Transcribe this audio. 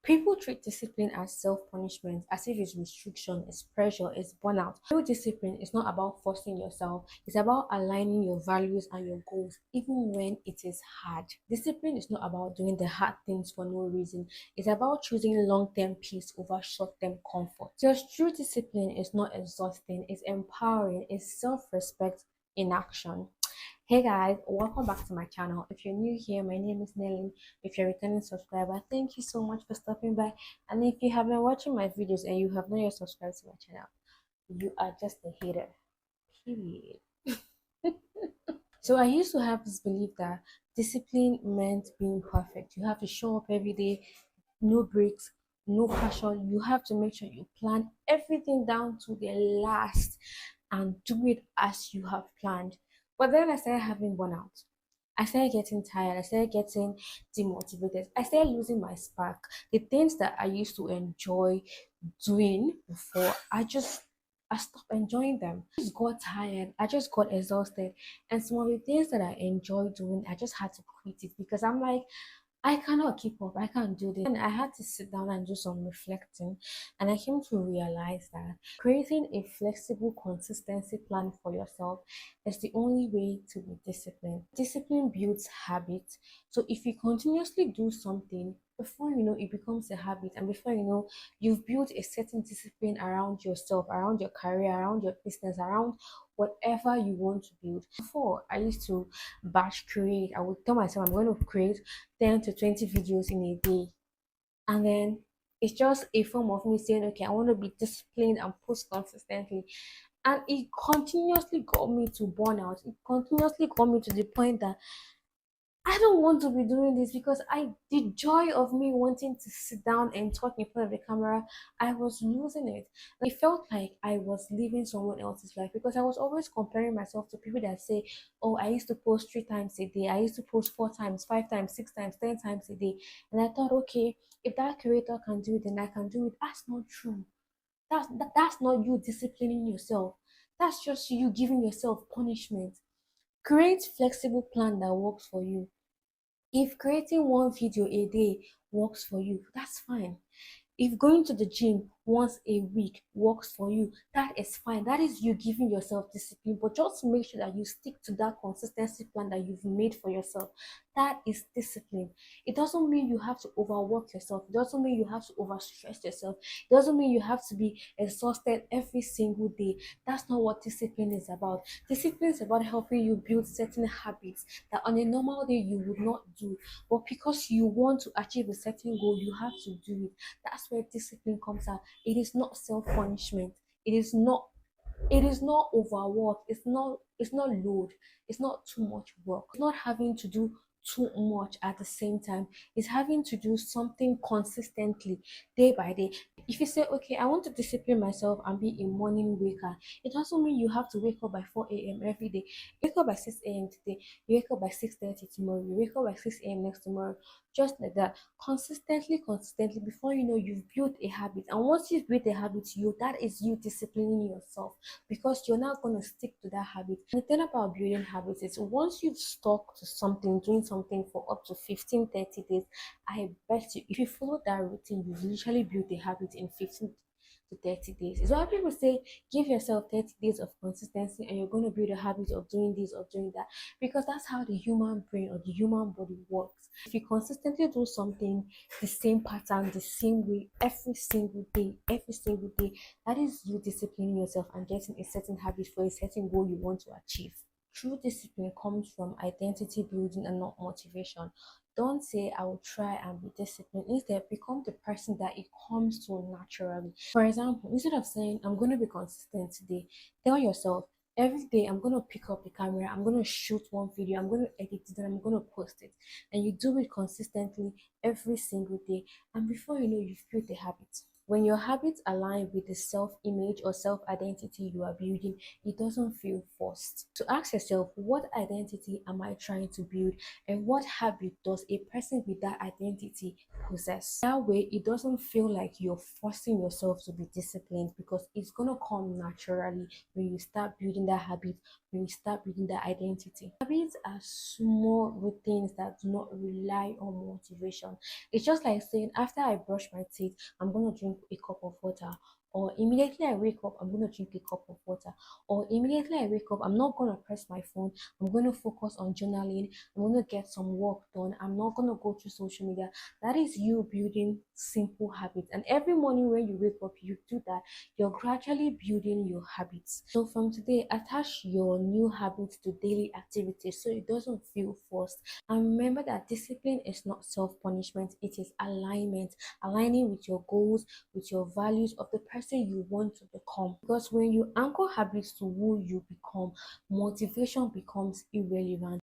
People treat discipline as self-punishment, as if it's restriction, it's pressure, it's burnout. Real discipline is not about forcing yourself, it's about aligning your values and your goals, even when it is hard. Discipline is not about doing the hard things for no reason, it's about choosing long-term peace over short-term comfort. Just true discipline is not exhausting, it's empowering, it's self-respect in action. Hey guys, welcome back to my channel. If you're new here, my name is Nelly. If you're a returning subscriber, thank you so much for stopping by. And if you have been watching my videos and you have not yet subscribed to my channel, you are just a hater. Period. So I used to have this belief that discipline meant being perfect. You have to show up every day, no breaks, no passion. You have to make sure you plan everything down to the last and do it as you have planned. But then I started having burnout. I started getting tired. I started getting demotivated. I started losing my spark. The things that I used to enjoy doing before, I stopped enjoying them. I just got tired. I just got exhausted. And some of the things that I enjoy doing, I just had to quit it because I'm like, I cannot keep up. I can't do this. And I had to sit down and do some reflecting. And I came to realize that creating a flexible consistency plan for yourself is the only way to be disciplined. Discipline builds habits. So if you continuously do something, before you know, it becomes a habit. And before you know, you've built a certain discipline around yourself, around your career, around your business, around whatever you want to build. Before, I used to batch create. I would tell myself I'm going to create 10 to 20 videos in a day. And then it's just a form of me saying, okay, I want to be disciplined and post consistently. And it continuously got me to burnout. It continuously got me to the point that I don't want to be doing this because the joy of me wanting to sit down and talk in front of the camera, I was losing it. It felt like I was living someone else's life because I was always comparing myself to people that say, oh, I used to post 3 times a day. I used to post 4 times, 5 times, 6 times, 10 times a day. And I thought, okay, if that creator can do it, then I can do it. That's not true. That's not you disciplining yourself. That's just you giving yourself punishment. Create flexible plan that works for you. If creating one video a day works for you, that's fine. If going to the gym once a week works for you, that is fine. That is you giving yourself discipline. But just make sure that you stick to that consistency plan that you've made for yourself. That is discipline. It doesn't mean you have to overwork yourself. It doesn't mean you have to overstress yourself. It doesn't mean you have to be exhausted every single day. That's not what discipline is about. Discipline is about helping you build certain habits that on a normal day you would not do. But because you want to achieve a certain goal, you have to do it. That's where discipline comes out. It is not self-punishment. It is not overwork. It's not load. It's not too much work. It's not having to do too much at the same time. It's having to do something consistently day by day. If you say, okay, I want to discipline myself and be a morning waker, it doesn't mean you have to wake up by 4 a.m. every day. You wake up by 6 a.m. today, you wake up by 6:30 tomorrow, you wake up by 6 a.m. next tomorrow, just like that. Consistently, before you know, you've built a habit. And once you've built a habit, that is you disciplining yourself because you're not going to stick to that habit. And the thing about building habits is once you've stuck to something, doing something for up to 15, 30 days, I bet you if you follow that routine, you've literally built a habit in 15 to 30 days. It's why people say give yourself 30 days of consistency and you're going to build a habit of doing this or doing that because that's how the human brain or the human body works. If you consistently do something, the same pattern, the same way, every single day, that is you disciplining yourself and getting a certain habit for a certain goal you want to achieve. True discipline comes from identity building and not motivation. Don't say I will try and be disciplined. Instead, become the person that it comes to naturally. For example, instead of saying I'm going to be consistent today, tell yourself every day I'm going to pick up the camera, I'm going to shoot one video, I'm going to edit it, and I'm going to post it. And you do it consistently every single day. And before you know, you've built a habit. When your habits align with the self image or self identity you are building, it doesn't feel forced. So ask yourself, what identity am I trying to build, and what habit does a person with that identity possess? That way, it doesn't feel like you're forcing yourself to be disciplined, because it's going to come naturally when you start building that habit, when you start building that identity. Habits are small routines that do not rely on motivation. It's just like saying, after I brush my teeth, I'm going to drink a cup of water. Or immediately I wake up, I'm going to drink a cup of water. Or immediately I wake up, I'm not going to press my phone. I'm going to focus on journaling. I'm going to get some work done. I'm not going to go to social media. That is you building simple habits. And every morning when you wake up, you do that. You're gradually building your habits. So from today, attach your new habits to daily activities so it doesn't feel forced. And remember that discipline is not self-punishment, it is alignment, aligning with your goals, with your values of the person you want to become. Because when you anchor habits to who you become, motivation becomes irrelevant.